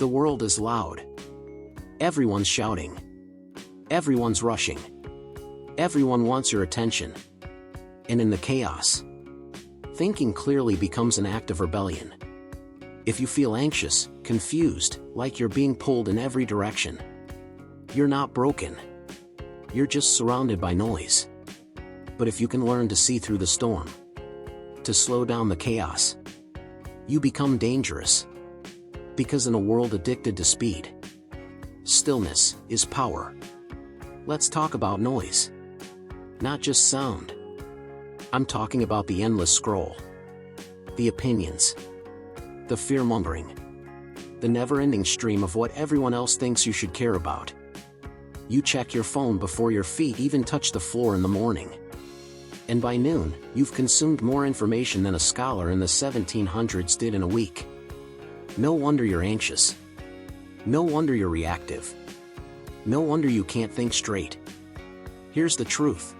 The world is loud. Everyone's shouting. Everyone's rushing. Everyone wants your attention. And in the chaos, thinking clearly becomes an act of rebellion. If you feel anxious, confused, like you're being pulled in every direction, you're not broken. You're just surrounded by noise. But if you can learn to see through the storm, to slow down the chaos, you become dangerous. Because in a world addicted to speed, stillness is power. Let's talk about noise. Not just sound. I'm talking about the endless scroll. The opinions. The fear-mongering. The never-ending stream of what everyone else thinks you should care about. You check your phone before your feet even touch the floor in the morning. And by noon, you've consumed more information than a scholar in the 1700s did in a week. No wonder you're anxious. No wonder you're reactive. No wonder you can't think straight. Here's the truth.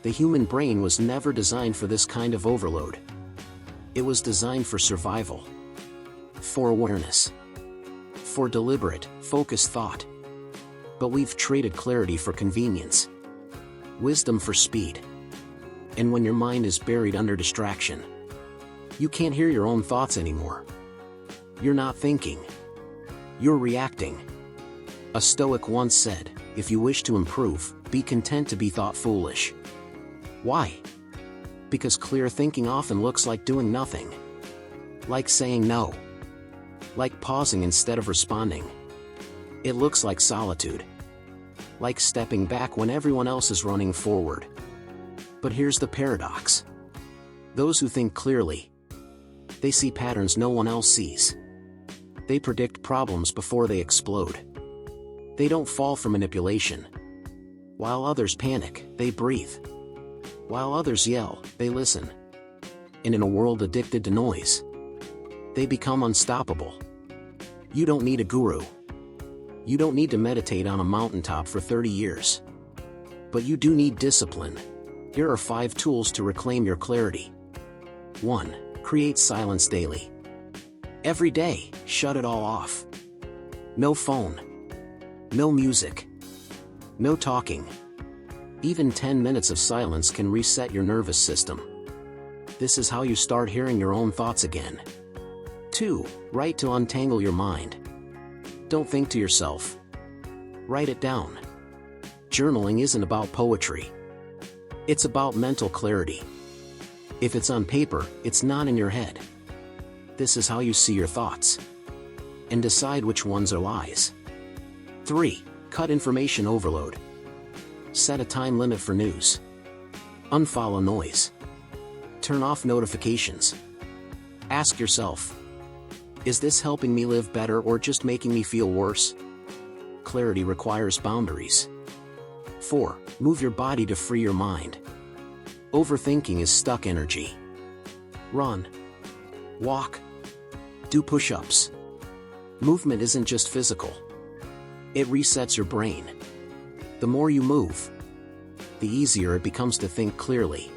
The human brain was never designed for this kind of overload. It was designed for survival. For awareness. For deliberate, focused thought. But we've traded clarity for convenience. Wisdom for speed. And when your mind is buried under distraction, you can't hear your own thoughts anymore. You're not thinking. You're reacting. A Stoic once said, if you wish to improve, be content to be thought foolish. Why? Because clear thinking often looks like doing nothing. Like saying no. Like pausing instead of responding. It looks like solitude. Like stepping back when everyone else is running forward. But here's the paradox. Those who think clearly, they see patterns no one else sees. They predict problems before they explode. They don't fall for manipulation. While others panic, they breathe. While others yell, they listen. And in a world addicted to noise, they become unstoppable. You don't need a guru. You don't need to meditate on a mountaintop for 30 years. But you do need discipline. Here are 5 tools to reclaim your clarity. 1. Create silence daily. Every day, shut it all off. No phone. No music. No talking. Even 10 minutes of silence can reset your nervous system. This is how you start hearing your own thoughts again. 2. Write to untangle your mind. Don't think to yourself. Write it down. Journaling isn't about poetry. It's about mental clarity. If it's on paper, it's not in your head. This is how you see your thoughts. And decide which ones are lies. 3. Cut information overload. Set a time limit for news. Unfollow noise. Turn off notifications. Ask yourself, is this helping me live better or just making me feel worse? Clarity requires boundaries. 4. Move your body to free your mind. Overthinking is stuck energy. Run. Walk. Do push-ups. Movement isn't just physical. It resets your brain. The more you move, the easier it becomes to think clearly.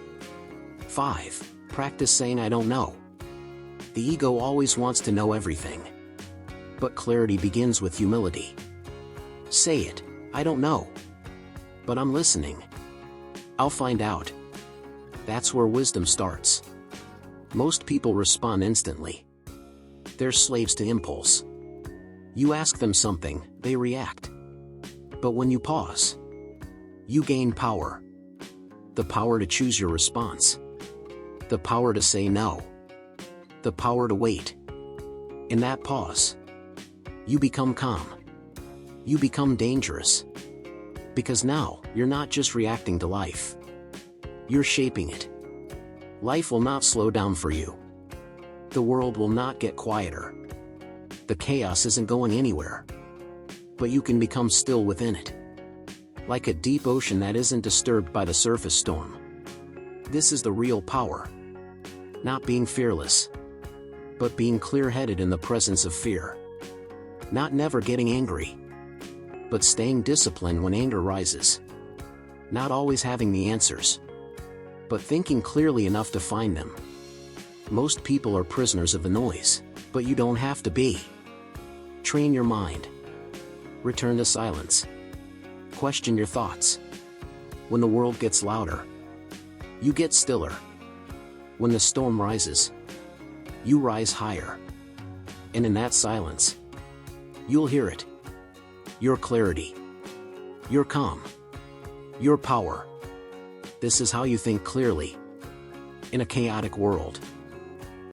5. Practice saying I don't know. The ego always wants to know everything. But clarity begins with humility. Say it, I don't know. But I'm listening. I'll find out. That's where wisdom starts. Most people respond instantly. They're slaves to impulse. You ask them something, they react. But when you pause, you gain power. The power to choose your response. The power to say no. The power to wait. In that pause, you become calm. You become dangerous. Because now, you're not just reacting to life. You're shaping it. Life will not slow down for you. The world will not get quieter. The chaos isn't going anywhere. But you can become still within it. Like a deep ocean that isn't disturbed by the surface storm. This is the real power. Not being fearless, but being clear-headed in the presence of fear. Not never getting angry, but staying disciplined when anger rises. Not always having the answers, but thinking clearly enough to find them. Most people are prisoners of the noise, but you don't have to be. Train your mind. Return to silence. Question your thoughts. When the world gets louder, you get stiller. When the storm rises, you rise higher. And in that silence, you'll hear it. Your clarity. Your calm. Your power. This is how you think clearly in a chaotic world.